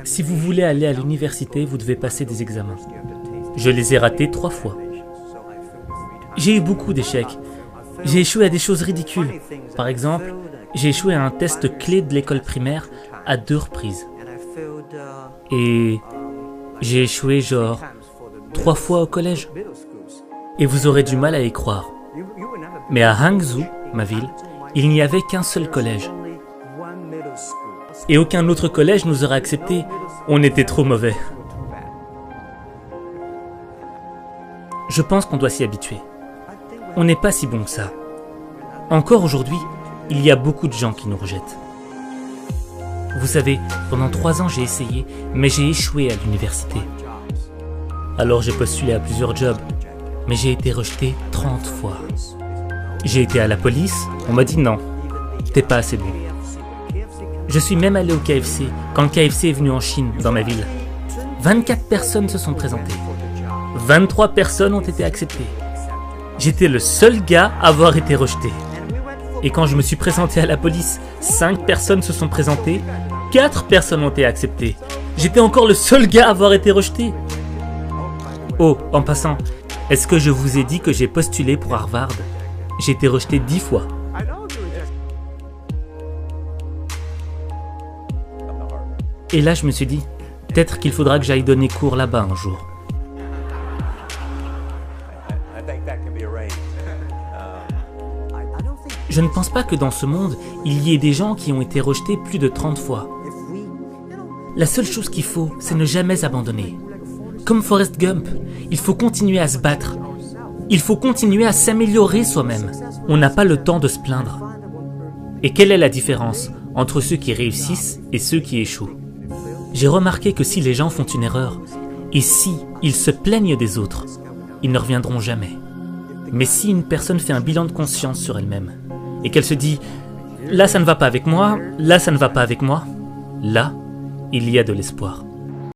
Si vous voulez aller à l'université, vous devez passer des examens. Je les ai ratés 3 fois. J'ai eu beaucoup d'échecs. J'ai échoué à des choses ridicules. Par exemple, j'ai échoué à un test clé de l'école primaire à 2 reprises. Et j'ai échoué genre 3 fois au collège. Et vous aurez du mal à y croire. Mais à Hangzhou, ma ville, il n'y avait qu'un seul collège. Et aucun autre collège nous aurait acceptés. On était trop mauvais. Je pense qu'on doit s'y habituer. On n'est pas si bon que ça. Encore aujourd'hui, il y a beaucoup de gens qui nous rejettent. Vous savez, pendant 3 ans j'ai essayé, mais j'ai échoué à l'université. Alors j'ai postulé à plusieurs jobs, mais j'ai été rejeté 30 fois. J'ai été à la police, on m'a dit non, t'es pas assez bon. Je suis même allé au KFC, quand le KFC est venu en Chine, dans ma ville. 24 personnes se sont présentées. 23 personnes ont été acceptées. J'étais le seul gars à avoir été rejeté. Et quand je me suis présenté à la police, 5 personnes se sont présentées, 4 personnes ont été acceptées. J'étais encore le seul gars à avoir été rejeté. Oh, en passant, est-ce que je vous ai dit que j'ai postulé pour Harvard? J'ai été rejeté 10 fois. Et là, je me suis dit, peut-être qu'il faudra que j'aille donner cours là-bas un jour. Je ne pense pas que dans ce monde, il y ait des gens qui ont été rejetés plus de 30 fois. La seule chose qu'il faut, c'est ne jamais abandonner. Comme Forrest Gump, il faut continuer à se battre. Il faut continuer à s'améliorer soi-même. On n'a pas le temps de se plaindre. Et quelle est la différence entre ceux qui réussissent et ceux qui échouent? J'ai remarqué que si les gens font une erreur, et si ils se plaignent des autres, ils ne reviendront jamais. Mais si une personne fait un bilan de conscience sur elle-même, et qu'elle se dit « là ça ne va pas avec moi, là ça ne va pas avec moi », là, il y a de l'espoir.